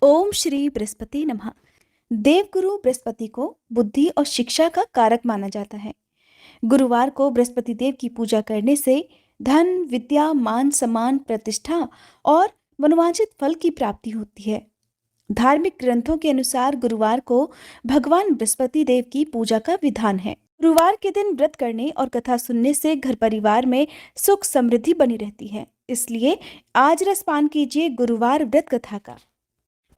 ओम श्री बृहस्पति नमः। देवगुरु बृहस्पति को बुद्धि और शिक्षा का कारक माना जाता है। गुरुवार को बृहस्पति देव की पूजा करने से धन, विद्या, मान सम्मान, प्रतिष्ठा और मनोवांछित फल की प्राप्ति होती है। धार्मिक ग्रंथों के अनुसार गुरुवार को भगवान बृहस्पति देव की पूजा का विधान है। गुरुवार के दिन व्रत करने और कथा सुनने से घर परिवार में सुख समृद्धि बनी रहती है। इसलिए आज रसपान कीजिए गुरुवार व्रत कथा का।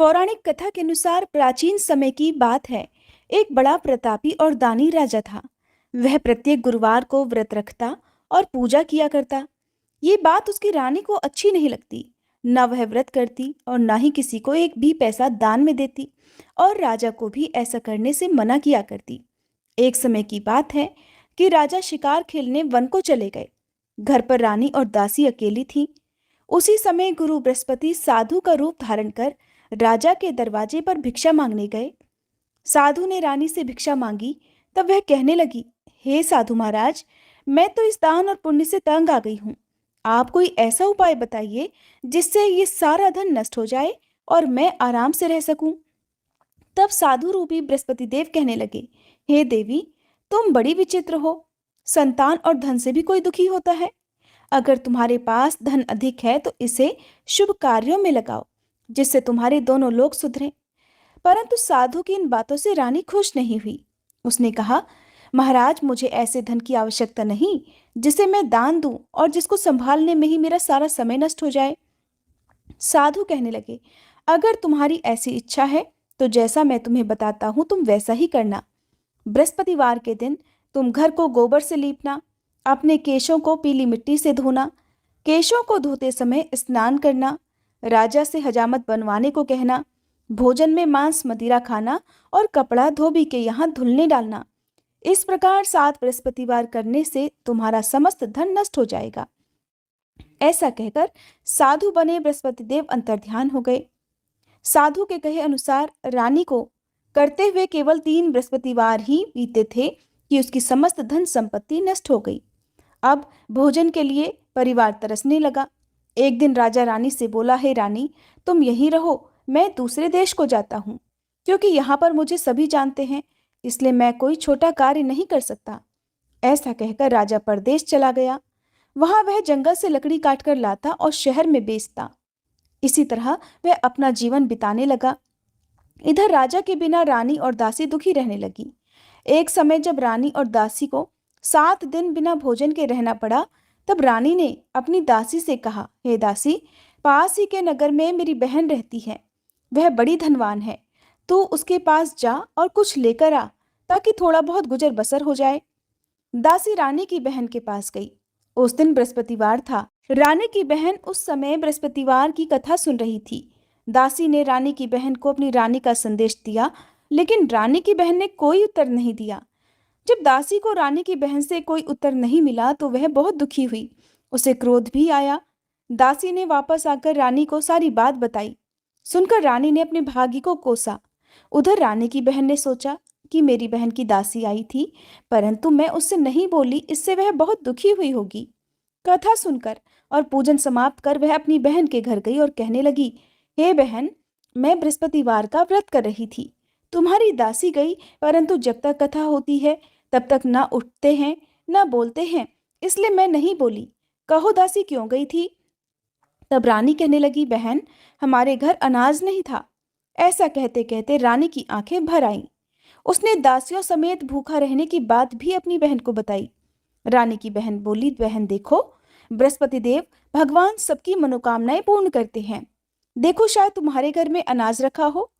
पौराणिक कथा के अनुसार प्राचीन समय की बात है। एक बड़ा प्रतापी और दानी राजा था। वह प्रत्येक गुरुवार को व्रत रखता और पूजा किया करता। ये बात उसकी रानी को अच्छी नहीं लगती। न वह व्रत करती और न ही किसी को एक भी पैसा दान में देती, और राजा को भी ऐसा करने से मना किया करती। एक समय की बात है कि राजा शिकार खेलने वन को चले गए। घर पर रानी और दासी अकेली थी। उसी समय गुरु बृहस्पति साधु का रूप धारण कर राजा के दरवाजे पर भिक्षा मांगने गए। साधु ने रानी से भिक्षा मांगी। तब वह कहने लगी, हे साधु महाराज, मैं तो इस दान और पुण्य से तंग आ गई हूँ। आप कोई ऐसा उपाय बताइए जिससे ये सारा धन नष्ट हो जाए और मैं आराम से रह सकूं। तब साधु रूपी बृहस्पति देव कहने लगे, हे देवी, तुम बड़ी विचित्र हो। संतान और धन से भी कोई दुखी होता है। अगर तुम्हारे पास धन अधिक है तो इसे शुभ कार्यों में लगाओ, जिससे तुम्हारे दोनों लोग सुधरें। परंतु साधु की इन बातों से रानी खुश नहीं हुई। उसने कहा, महाराज, मुझे ऐसे धन की आवश्यकता नहीं जिसे मैं दान दूं और जिसको संभालने में ही मेरा सारा समय नष्ट हो जाए। साधु कहने लगे, अगर तुम्हारी ऐसी इच्छा है तो जैसा मैं तुम्हें बताता हूं तुम वैसा ही करना। बृहस्पतिवार के दिन तुम घर को गोबर से लीपना, अपने केशों को पीली मिट्टी से धोना, केशों को धोते समय स्नान करना, राजा से हजामत बनवाने को कहना, भोजन में मांस मदिरा खाना और कपड़ा धोबी के यहाँ धुलने डालना। इस प्रकार 7 बृहस्पतिवार करने से तुम्हारा समस्त धन नष्ट हो जाएगा। ऐसा कहकर साधु बने बृहस्पति देव अंतर्ध्यान हो गए। साधु के कहे अनुसार रानी को करते हुए केवल 3 बृहस्पतिवार ही बीते थे कि उसकी समस्त धन संपत्ति नष्ट हो गई। अब भोजन के लिए परिवार तरसने लगा। एक दिन राजा रानी से बोला, हे रानी, तुम यहीं रहो, मैं दूसरे देश को जाता हूँ, क्योंकि यहाँ पर मुझे सभी जानते हैं, इसलिए मैं कोई छोटा कार्य नहीं कर सकता। ऐसा कहकर राजा परदेश चला गया। वहां वह जंगल से लकड़ी काटकर लाता और शहर में बेचता। इसी तरह वह अपना जीवन बिताने लगा। इधर राजा के बिना रानी और दासी दुखी रहने लगी। एक समय जब रानी और दासी को 7 दिन बिना भोजन के रहना पड़ा, तब रानी ने अपनी दासी से कहा, हे दासी, पास ही के नगर में मेरी बहन रहती है। वह बड़ी धनवान है। तू उसके पास जा और कुछ लेकर आ, ताकि थोड़ा बहुत गुजर बसर हो जाए। दासी रानी की बहन के पास गई। उस दिन बृहस्पतिवार था। रानी की बहन उस समय बृहस्पतिवार की कथा सुन रही थी। दासी ने रानी की बहन को अपनी रानी का संदेश दिया, लेकिन रानी की बहन ने कोई उत्तर नहीं दिया। जब दासी को रानी की बहन से कोई उत्तर नहीं मिला तो वह बहुत दुखी हुई। उसे क्रोध भी आया। दासी ने वापस आकर रानी को सारी बात बताई। सुनकर रानी ने अपने भागी को कोसा। उधर रानी की बहन ने सोचा कि मेरी बहन की दासी आई थी, परंतु मैं उससे नहीं बोली, इससे वह बहुत दुखी हुई होगी। कथा सुनकर और पूजन समाप्त कर वह अपनी बहन के घर गई और कहने लगी, हे बहन, मैं बृहस्पतिवार का व्रत कर रही थी। तुम्हारी दासी गई, परंतु जब तक कथा होती है तब तक ना उठते हैं ना बोलते हैं, इसलिए मैं नहीं बोली। कहो दासी क्यों गई थी? तब रानी कहने लगी, बहन, हमारे घर अनाज नहीं था। ऐसा कहते कहते रानी की आंखें भर आईं। उसने दासियों समेत भूखा रहने की बात भी अपनी बहन को बताई। रानी की बहन बोली, बहन देखो, बृहस्पति देव भगवान सबकी मनोकामनाएं पूर्ण करते हैं। देखो, शायद तुम्हारे घर में अनाज रखा हो।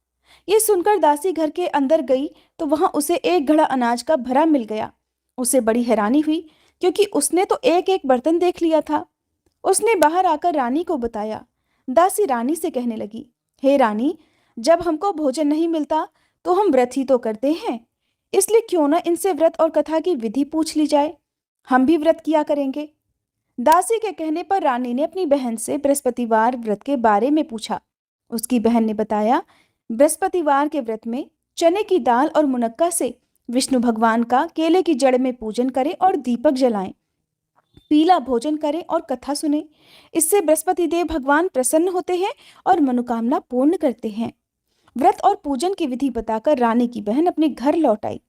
ये सुनकर दासी घर के अंदर गई तो वहां उसे एक घड़ा अनाज का भरा मिल गया। उसे बड़ी हैरानी हुई, क्योंकि उसने तो एक एक बर्तन देख लिया था। उसने बाहर आकर रानी को बताया। दासी रानी से कहने लगी, हे रानी, जब हमको भोजन नहीं मिलता तो हम व्रत ही तो करते हैं, इसलिए क्यों ना इनसे व्रत और कथा की विधि पूछ ली जाए। हम भी व्रत किया करेंगे। दासी के कहने पर रानी ने अपनी बहन से बृहस्पतिवार व्रत के बारे में पूछा। उसकी बहन ने बताया, बृहस्पतिवार के व्रत में चने की दाल और मुनक्का से विष्णु भगवान का केले की जड़ में पूजन करें और दीपक जलाएं, पीला भोजन करें और कथा सुने। इससे बृहस्पति देव भगवान प्रसन्न होते हैं और मनोकामना पूर्ण करते हैं। व्रत और पूजन की विधि बताकर रानी की बहन अपने घर लौट आई।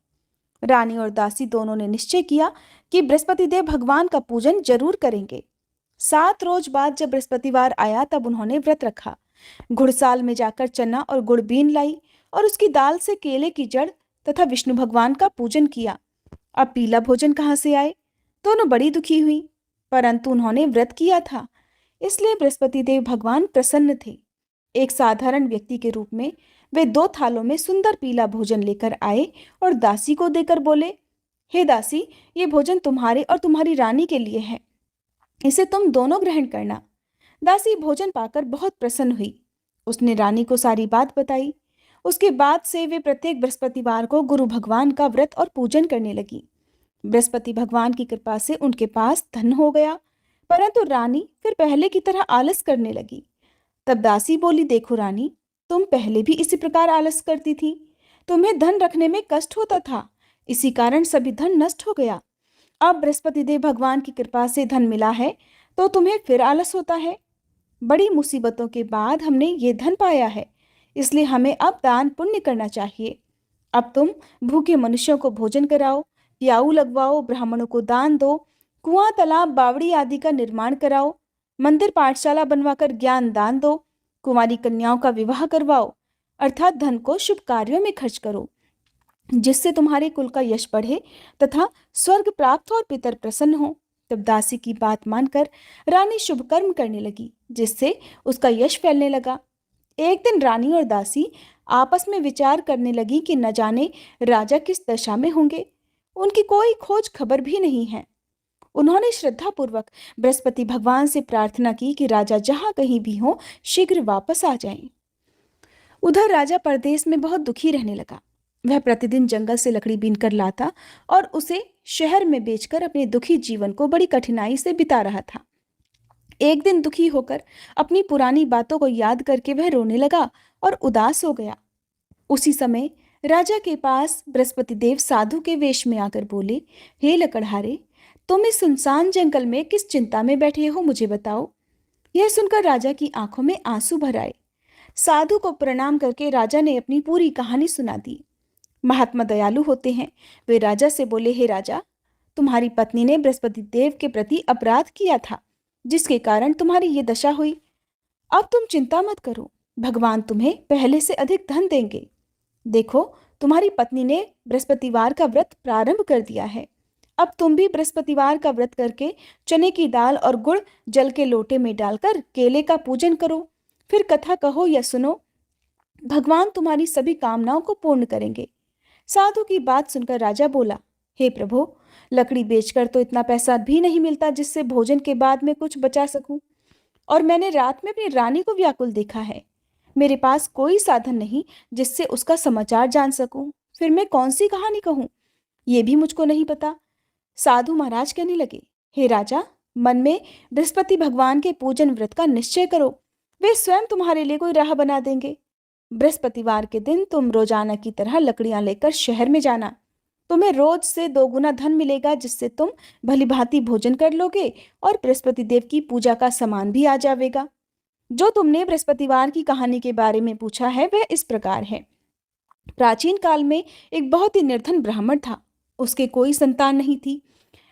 रानी और दासी दोनों ने निश्चय किया कि बृहस्पति देव भगवान का पूजन जरूर करेंगे। 7 रोज बाद जब बृहस्पतिवार आया तब उन्होंने व्रत रखा। घुड़साल में जाकर चना और गुड़ बीन लाई और उसकी दाल से केले की जड़ तथा विष्णु भगवान का पूजन किया। अब पीला भोजन कहाँ से आए? दोनों बड़ी दुखी हुई, परंतु उन्होंने व्रत किया था, इसलिए बृहस्पति देव भगवान प्रसन्न थे। एक साधारण व्यक्ति के रूप में वे 2 थालों में सुंदर पीला भोजन लेकर आए और दासी को देकर बोले, हे दासी, ये भोजन तुम्हारे और तुम्हारी रानी के लिए है, इसे तुम दोनों ग्रहण करना। दासी भोजन पाकर बहुत प्रसन्न हुई। उसने रानी को सारी बात बताई। उसके बाद से वे प्रत्येक बृहस्पतिवार को गुरु भगवान का व्रत और पूजन करने लगी। बृहस्पति भगवान की कृपा से उनके पास धन हो गया, परंतु रानी फिर पहले की तरह आलस करने लगी। तब दासी बोली, देखो रानी, तुम पहले भी इसी प्रकार आलस करती थी। तुम्हें धन रखने में कष्ट होता था, इसी कारण सभी धन नष्ट हो गया। अब बृहस्पति देव भगवान की कृपा से धन मिला है तो तुम्हें फिर आलस होता है। बड़ी मुसीबतों के बाद हमने ये धन पाया है, इसलिए हमें अब दान पुण्य करना चाहिए। अब तुम भूखे मनुष्यों को भोजन कराओ, प्याऊ लगवाओ, ब्राह्मणों को दान दो, कुआं तालाब बावड़ी आदि का निर्माण कराओ, मंदिर पाठशाला बनवाकर ज्ञान दान दो, कुंवारी कन्याओं का विवाह करवाओ, अर्थात धन को शुभ कार्यों में खर्च करो, जिससे तुम्हारे कुल का यश बढ़े तथा स्वर्ग प्राप्त हो और पितर प्रसन्न हो। तब दासी की बात मानकर रानी शुभ कर्म करने लगी, जिससे उसका यश फैलने लगा। एक दिन रानी और दासी आपस में विचार करने लगी कि न जाने राजा किस दशा में होंगे, उनकी कोई खोज खबर भी नहीं है। उन्होंने श्रद्धापूर्वक बृहस्पति भगवान से प्रार्थना की कि राजा जहां कहीं भी हो शीघ्र वापस आ जाएं। उधर राजा परदेश में बहुत दुखी रहने लगा। वह प्रतिदिन जंगल से लकड़ी बीनकर लाता और उसे शहर में बेचकर अपने दुखी जीवन को बड़ी कठिनाई से बिता रहा था। एक दिन दुखी होकर अपनी पुरानी बातों को याद करके वह रोने लगा और उदास हो गया। उसी समय राजा के पास बृहस्पति देव साधु के वेश में आकर बोले, हे लकड़हारे, तुम इस सुनसान जंगल में किस चिंता में बैठे हो, मुझे बताओ। यह सुनकर राजा की आंखों में आंसू भर आए। साधु को प्रणाम करके राजा ने अपनी पूरी कहानी सुना दी। महात्मा दयालु होते हैं। वे राजा से बोले, हे राजा, तुम्हारी पत्नी ने बृहस्पति देव के प्रति अपराध किया था, जिसके कारण तुम्हारी ये दशा हुई। अब तुम चिंता मत करो, भगवान तुम्हें पहले से अधिक धन देंगे। देखो, तुम्हारी पत्नी ने बृहस्पतिवार का व्रत प्रारंभ कर दिया है। अब तुम भी बृहस्पतिवार का व्रत करके चने की दाल और गुड़ जल के लोटे में डालकर केले का पूजन करो, फिर कथा कहो या सुनो। भगवान तुम्हारी सभी कामनाओं को पूर्ण करेंगे। साधु की बात सुनकर राजा बोला, हे प्रभु, लकड़ी बेचकर तो इतना पैसा भी नहीं मिलता जिससे भोजन के बाद में कुछ बचा सकूं, और मैंने रात में अपनी रानी को व्याकुल देखा है। मेरे पास कोई साधन नहीं जिससे उसका समाचार जान सकूं, फिर मैं कौन सी कहानी कहूं, ये भी मुझको नहीं पता। साधु महाराज कहने लगे, हे राजा, मन में बृहस्पति भगवान के पूजन व्रत का निश्चय करो, वे स्वयं तुम्हारे लिए कोई राह बना देंगे। बृहस्पतिवार के दिन तुम रोजाना की तरह लकड़ियां लेकर शहर में जाना। तुम्हें रोज से 2 गुना धन मिलेगा, जिससे तुम भली भांति भोजन कर लोगे और बृहस्पति देव की पूजा का सामान भी आ जाएगा। जो तुमने बृहस्पतिवार की कहानी के बारे में पूछा है वह इस प्रकार है। प्राचीन काल में एक बहुत ही निर्धन ब्राह्मण था। उसके कोई संतान नहीं थी।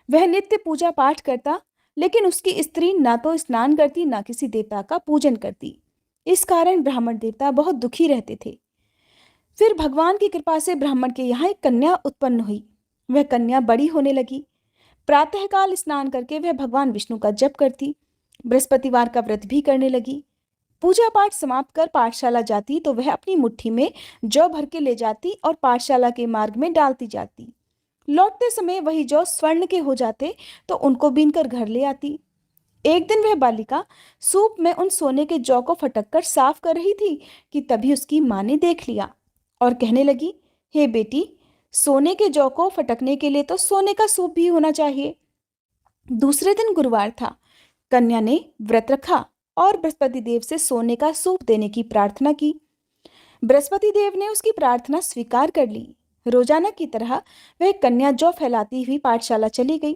वह नित्य पूजा पाठ करता, लेकिन उसकी स्त्री ना तो स्नान करती ना किसी देवता का पूजन करती। इस कारण ब्राह्मण देवता बहुत दुखी रहते थे। फिर भगवान की कृपा से ब्राह्मण के यहाँ एक कन्या उत्पन्न हुई। वह कन्या बड़ी होने लगी। प्रातःकाल स्नान करके वह भगवान विष्णु का जप करती, बृहस्पतिवार का व्रत भी करने लगी। पूजा पाठ समाप्त कर पाठशाला जाती तो वह अपनी मुट्ठी में जौ भर के ले जाती और पाठशाला के मार्ग में डालती जाती। लौटते समय वही जौ स्वर्ण के हो जाते तो उनको बीनकर घर ले आती। एक दिन वह बालिका सूप में उन सोने के जौ को फटक कर साफ कर रही थी कि तभी उसकी माँ ने देख लिया और कहने लगी, हे बेटी, सोने के जौ को फटकने के लिए तो सोने का सूप भी होना चाहिए। दूसरे दिन गुरुवार था। कन्या ने व्रत रखा और बृहस्पति देव से सोने का सूप देने की प्रार्थना की। बृहस्पति देव ने उसकी प्रार्थना स्वीकार कर ली। रोजाना की तरह वह कन्या जौ फैलाती हुई पाठशाला चली गई।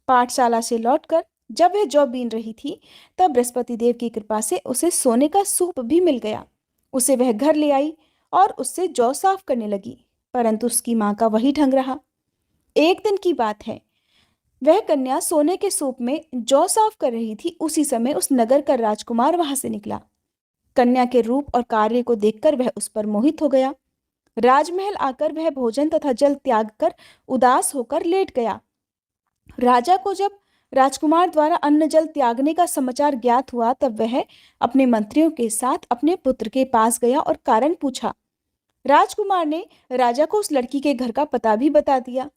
पाठशाला से लौटकर जब वह जौ बीन रही थी तब बृहस्पति देव की कृपा से उसे सोने का सूप भी मिल गया। उसे वह घर ले आई और उससे जौ साफ करने लगी, परंतु उसकी माँ का वही ढंग रहा। एक दिन की बात है, वह कन्या सोने के सूप में जौ साफ कर रही थी। उसी समय उस नगर का राजकुमार वहां से निकला। कन्या के रूप और कार्य को देखकर वह उस पर मोहित हो गया। राजमहल आकर वह भोजन तथा जल त्याग कर उदास होकर लेट गया। राजा को जब राजकुमार द्वारा अन्न जल त्यागने का समाचार ज्ञात हुआ, तब वह अपने मंत्रियों के साथ अपने पुत्र के पास गया और कारण पूछा। राजकुमार ने राजा को उस लड़की के घर का पता भी बता दिया।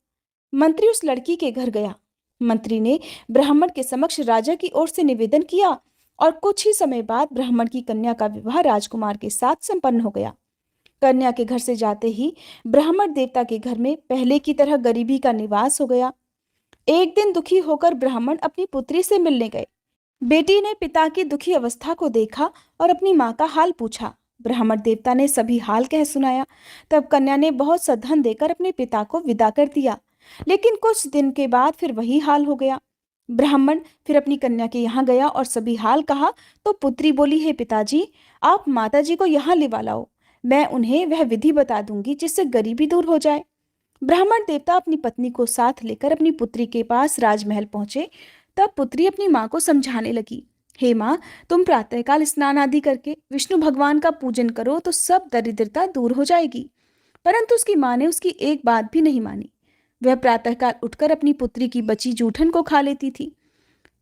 मंत्री उस लड़की के घर गया। मंत्री ने ब्राह्मण के समक्ष राजा की ओर से निवेदन किया और कुछ ही समय बाद ब्राह्मण की कन्या का विवाह राजकुमार के साथ संपन्न हो गया। कन्या के घर से जाते ही ब्राह्मण देवता के घर में पहले की तरह गरीबी का निवास हो गया। एक दिन दुखी होकर ब्राह्मण अपनी पुत्री से मिलने गए। बेटी ने पिता की दुखी अवस्था को देखा और अपनी माँ का हाल पूछा। ब्राह्मण देवता ने सभी हाल कह सुनाया। तब कन्या ने बहुत सा धन देकर अपने पिता को विदा कर दिया, लेकिन कुछ दिन के बाद फिर वही हाल हो गया। ब्राह्मण फिर अपनी कन्या के यहाँ गया और सभी हाल कहा, तो पुत्री बोली, हे पिताजी, आप माताजी को यहाँ लिवा लाओ, मैं उन्हें वह विधि बता दूंगी जिससे गरीबी दूर हो जाए। ब्राह्मण देवता अपनी पत्नी को साथ लेकर अपनी पुत्री के पास राजमहल पहुंचे। तब पुत्री अपनी माँ को समझाने लगी, हे माँ, तुम प्रातःकाल स्नान आदि करके विष्णु भगवान का पूजन करो तो सब दरिद्रता दूर हो जाएगी। परंतु उसकी माँ ने उसकी एक बात भी नहीं मानी। वह प्रातःकाल उठकर अपनी पुत्री की बची जूठन को खा लेती थी।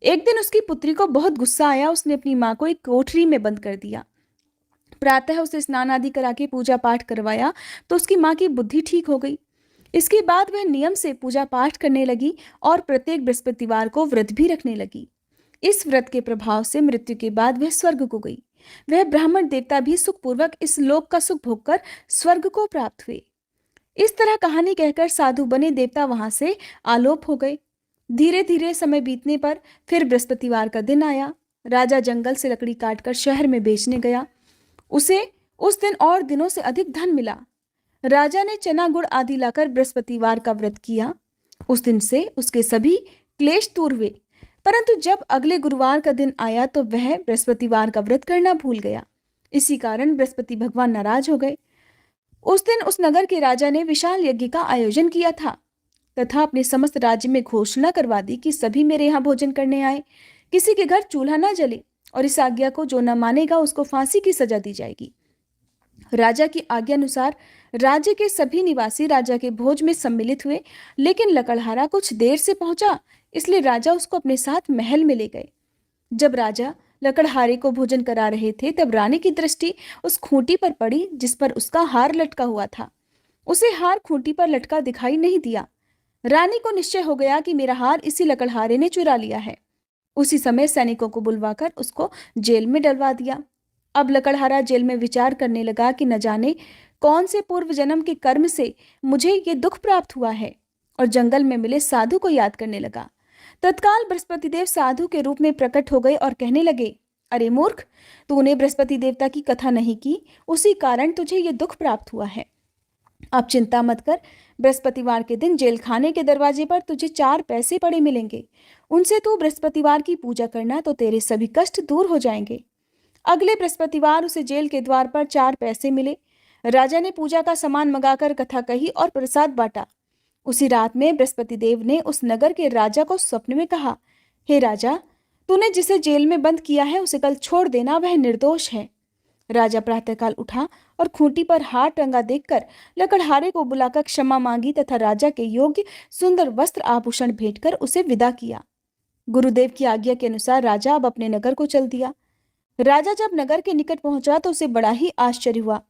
एक दिन उसकी पुत्री को बहुत गुस्सा आया। उसने अपनी माँ को एक कोठरी में बंद कर दिया। प्रातः उसे स्नान आदि करा के पूजा पाठ करवाया तो उसकी माँ की बुद्धि ठीक हो गई। इसके बाद वह नियम से पूजा पाठ करने लगी और प्रत्येक बृहस्पतिवार को व्रत भी रखने लगी। इस व्रत के प्रभाव से मृत्यु के बाद वह स्वर्ग को गई। वह ब्राह्मण देवता भी सुखपूर्वक इस लोक का सुख भोगकर स्वर्ग को प्राप्त हुए। इस तरह कहानी कहकर साधु बने देवता वहां से आलोप हो गए। धीरे धीरे समय बीतने पर फिर बृहस्पतिवार का दिन आया। राजा जंगल से लकड़ी काटकर शहर में बेचने गया। उसे उस दिन और दिनों से अधिक धन मिला। राजा ने चना गुड़ आदि लाकर बृहस्पतिवार का व्रत किया। उस दिन से उसके सभी क्लेश दूर हुए। परंतु जब अगले गुरुवार का दिन आया तो वह बृहस्पतिवार का व्रत करना भूल गया। इसी कारण बृहस्पति भगवान नाराज हो गए। उस दिन उस नगर के राजा ने विशाल यज्ञ का आयोजन किया था तथा अपने समस्त राज्य में घोषणा करवा दी कि सभी मेरे यहाँ भोजन करने आए, किसी के घर चूल्हा न जले, और इस आज्ञा को जो न मानेगा उसको फांसी की सजा दी जाएगी। राजा की आज्ञा अनुसार राज्य के सभी निवासी राजा के भोज में सम्मिलित हुए, लेकिन लकड़हारा कुछ देर से पहुंचा, इसलिए राजा उसको अपने साथ महल में ले गए। जब राजा लकड़हारे को भोजन करा रहे थे तब रानी की दृष्टि उस खूंटी पर पड़ी जिस पर उसका हार लटका हुआ था। उसे हार खूंटी पर लटका दिखाई नहीं दिया। रानी को निश्चय हो गया कि मेरा हार इसी लकड़हारे ने चुरा लिया है। उसी समय सैनिकों को बुलवाकर उसको जेल में डलवा दिया। अब लकड़हारा जेल में विचार करने लगा कि न जाने कौन से पूर्व जन्म के कर्म से मुझे ये दुख प्राप्त हुआ है, और जंगल में मिले साधु को याद करने लगा। तत्काल बृहस्पति देव साधु के रूप में प्रकट हो गए और कहने लगे, अरे मूर्ख, तूने बृहस्पति देवता की कथा नहीं की, उसी कारण तुझे ये दुख प्राप्त हुआ है। अब चिंता मत कर, बृहस्पतिवार के दिन जेल खाने के दरवाजे पर तुझे 4 पैसे पड़े मिलेंगे। उनसे तू बृहस्पतिवार की पूजा करना तो तेरे सभी कष्ट दूर हो जाएंगे। अगले बृहस्पतिवार उसे जेल के द्वार पर 4 पैसे मिले। राजा ने पूजा का सामान मंगाकर कथा कही और प्रसाद बांटा। उसी रात में बृहस्पति देव ने उस नगर के राजा को स्वप्न में कहा, हे राजा, तूने जिसे जेल में बंद किया है उसे कल छोड़ देना, वह निर्दोष है। राजा प्रातःकाल उठा और खूंटी पर हार टंगा देखकर लकड़हारे को बुलाकर क्षमा मांगी तथा राजा के योग्य सुंदर वस्त्र आभूषण भेंटकर उसे विदा किया। गुरुदेव की आज्ञा के अनुसार राजा अब अपने नगर को चल दिया। राजा जब नगर के निकट पहुंचा तो उसे बड़ा ही आश्चर्य हुआ।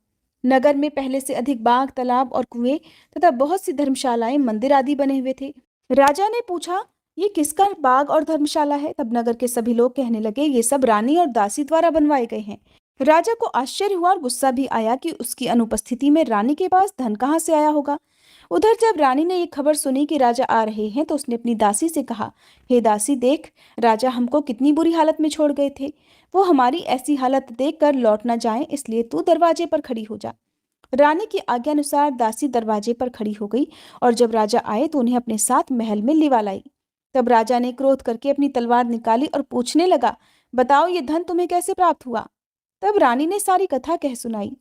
नगर में पहले से अधिक बाग, तालाब और कुएं तथा बहुत सी धर्मशालाएं, मंदिर आदि बने हुए थे। राजा ने पूछा, ये किसका बाग और धर्मशाला है? तब नगर के सभी लोग कहने लगे, ये सब रानी और दासी द्वारा बनवाए गए हैं। राजा को आश्चर्य हुआ और गुस्सा भी आया कि उसकी अनुपस्थिति में रानी के पास धन कहाँ से आया होगा। उधर जब रानी ने ये खबर सुनी कि राजा आ रहे हैं तो उसने अपनी दासी से कहा, हे दासी, देख, राजा हमको कितनी बुरी हालत में छोड़ गए थे। वो हमारी ऐसी हालत देखकर लौट न जाएं, इसलिए तू दरवाजे पर खड़ी हो जा। रानी की आज्ञानुसार दासी दरवाजे पर खड़ी हो गई और जब राजा आए तो उन्हें अपने साथ महल में लिवा लाई। तब राजा ने क्रोध करके अपनी तलवार निकाली और पूछने लगा, बताओ, ये धन तुम्हें कैसे प्राप्त हुआ? तब रानी ने सारी कथा कह सुनाई।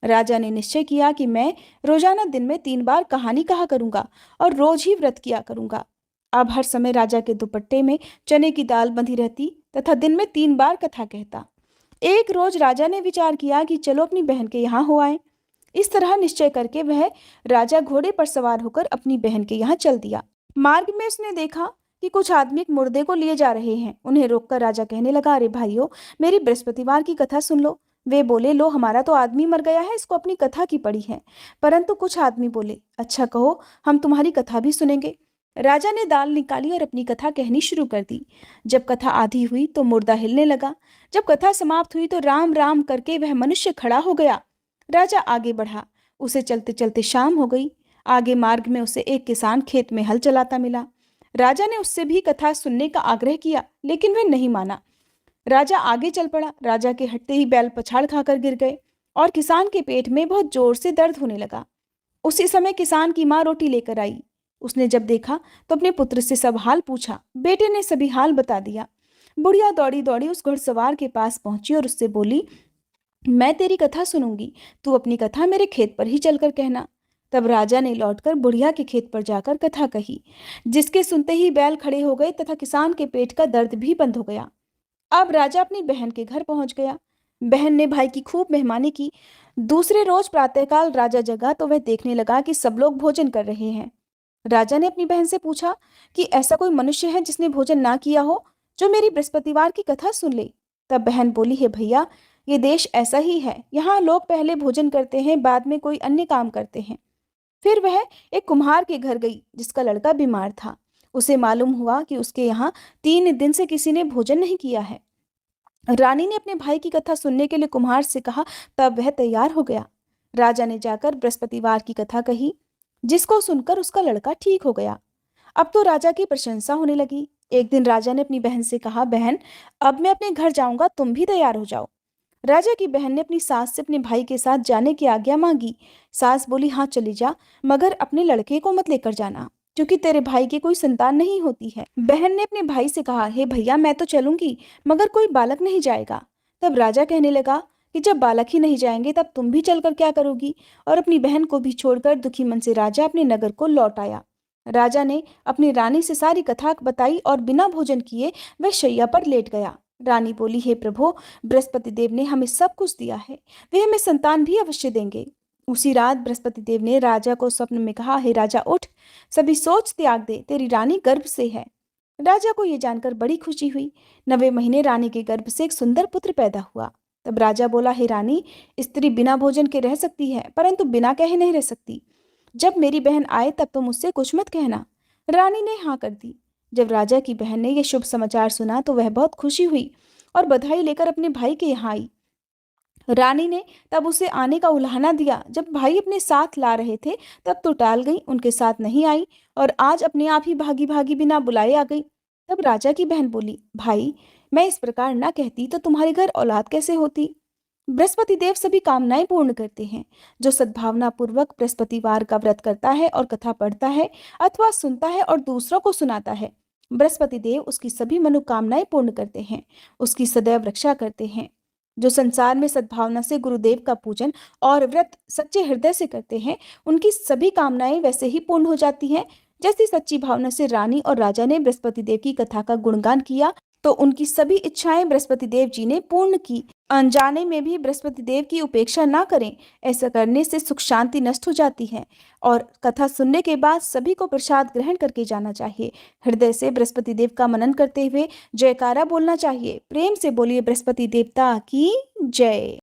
राजा ने निश्चय किया कि मैं रोजाना दिन में 3 बार कहानी कहा करूंगा और रोज ही व्रत किया करूंगा। अब हर समय राजा के दुपट्टे में चने की दाल बंधी रहती तथा दिन में 3 बार कथा कहता। एक रोज राजा ने विचार किया कि चलो अपनी बहन के यहाँ हो आए। इस तरह निश्चय करके वह राजा घोड़े पर सवार होकर अपनी बहन के यहाँ चल दिया। मार्ग में उसने देखा कि कुछ आदमी एक मुर्दे को लिए जा रहे हैं। उन्हें रोककर राजा कहने लगा, अरे भाइयों, मेरी बृहस्पतिवार की कथा सुन लो। वे बोले, लो, हमारा तो आदमी मर गया है, इसको अपनी कथा की पड़ी है। परंतु कुछ आदमी बोले, अच्छा कहो, हम तुम्हारी कथा भी सुनेंगे। राजा ने दाल निकाली और अपनी कथा कहनी शुरू कर दी। जब कथा आधी हुई तो मुर्दा हिलने लगा। जब कथा समाप्त हुई तो राम राम करके वह मनुष्य खड़ा हो गया। राजा आगे बढ़ा। उसे चलते चलते शाम हो गई। आगे मार्ग में उसे एक किसान खेत में हल चलाता मिला। राजा ने उससे भी कथा सुनने का आग्रह किया, लेकिन वह नहीं माना। राजा आगे चल पड़ा। राजा के हटते ही बैल पछाड़ खाकर गिर गए और किसान के पेट में बहुत जोर से दर्द होने लगा। उसी समय किसान की माँ रोटी लेकर आई। उसने जब देखा तो अपने पुत्र से सब हाल पूछा। बेटे ने सभी हाल बता दिया। बुढ़िया दौड़ी दौड़ी उस घुड़सवार के पास पहुंची और उससे बोली, मैं तेरी कथा सुनूंगी, तू अपनी कथा मेरे खेत पर ही चलकर कहना। तब राजा ने लौटकर बुढ़िया के खेत पर जाकर कथा कही, जिसके सुनते ही बैल खड़े हो गए तथा किसान के पेट का दर्द भी बंद हो गया। अब राजा अपनी बहन के घर पहुंच गया। बहन ने भाई की खूब मेहमानी की। दूसरे रोज प्रातःकाल राजा जगा तो वह देखने लगा कि सब लोग भोजन कर रहे हैं। राजा ने अपनी बहन से पूछा कि ऐसा कोई मनुष्य है जिसने भोजन ना किया हो, जो मेरी बृहस्पतिवार की कथा सुन ले। तब बहन बोली, है भैया, ये देश ऐसा ही है। यहाँ लोग पहले भोजन करते हैं, बाद में कोई अन्य काम करते हैं। फिर वह एक कुम्हार के घर गई जिसका लड़का बीमार था। उसे मालूम हुआ कि उसके यहाँ 3 दिन से किसी ने भोजन नहीं किया है। रानी ने अपने भाई की कथा सुनने के लिए कुम्हार से कहा। तब वह तैयार हो गया। राजा ने जाकर बृहस्पतिवार की कथा कही, जिसको सुनकर उसका लड़का ठीक हो गया। अब तो राजा की प्रशंसा होने लगी। एक दिन राजा ने अपनी बहन से कहा, बहन, अब मैं अपने घर जाऊंगा, तुम भी तैयार हो जाओ। राजा की बहन ने अपनी सास से अपने भाई के साथ जाने की आज्ञा मांगी। सास बोली, हाँ चली जा, मगर अपने लड़के को मत लेकर जाना, क्योंकि तेरे भाई की कोई संतान नहीं होती है। बहन ने अपने भाई से कहा, हे भैया, मैं तो चलूंगी, मगर कोई बालक नहीं जाएगा। तब राजा कहने लगा कि जब बालक ही नहीं जाएंगे तब तुम भी चलकर क्या करोगी। और अपनी बहन को भी छोड़कर दुखी मन से राजा अपने नगर को लौट आया। राजा ने अपनी रानी से सारी कथा बताई और बिना भोजन किए वह शैया पर लेट गया। रानी बोली, हे प्रभु, बृहस्पति देव ने हमें सब कुछ दिया है, वे हमें संतान भी अवश्य देंगे। उसी रात बृहस्पति देव ने राजा को स्वप्न में कहा, हे राजा, उठ, सभी सोच त्याग दे, तेरी रानी गर्भ से है। राजा को यह जानकर बड़ी खुशी हुई। 9वें महीने रानी के गर्भ से एक सुंदर पुत्र पैदा हुआ। तब राजा बोला, हे रानी, स्त्री बिना भोजन के रह सकती है, परंतु बिना कहे नहीं रह सकती। जब मेरी बहन आए तब तुम मुझसे कुछ मत कहना। रानी ने हाँ कर दी। जब राजा की बहन ने यह शुभ समाचार सुना तो वह बहुत खुशी हुई और बधाई लेकर अपने भाई के यहाँ आई। रानी ने तब उसे आने का उलाहना दिया। जब भाई अपने साथ ला रहे थे तब तो टाल गई, उनके साथ नहीं आई और आज अपने आप ही भागी भागी बिना बुलाए आ गई। तब राजा की बहन बोली, भाई, मैं इस प्रकार ना कहती तो तुम्हारे घर औलाद कैसे होती। बृहस्पति देव सभी कामनाएं पूर्ण करते हैं। जो सद्भावना पूर्वक बृहस्पतिवार का व्रत करता है और कथा पढ़ता है अथवा सुनता है और दूसरों को सुनाता है, बृहस्पति देव उसकी सभी मनोकामनाएं पूर्ण करते हैं, उसकी सदैव रक्षा करते हैं। जो संसार में सद्भावना से गुरुदेव का पूजन और व्रत सच्चे हृदय से करते हैं, उनकी सभी कामनाएं वैसे ही पूर्ण हो जाती हैं जैसी सच्ची भावना से रानी और राजा ने बृहस्पति देव की कथा का गुणगान किया तो उनकी सभी इच्छाएं बृहस्पति देव जी ने पूर्ण की। अनजाने में भी बृहस्पति देव की उपेक्षा ना करें। ऐसा करने से सुख शांति नष्ट हो जाती है और कथा सुनने के बाद सभी को प्रसाद ग्रहण करके जाना चाहिए। हृदय से बृहस्पति देव का मनन करते हुए जयकारा बोलना चाहिए। प्रेम से बोलिए, बृहस्पति देवता की जय।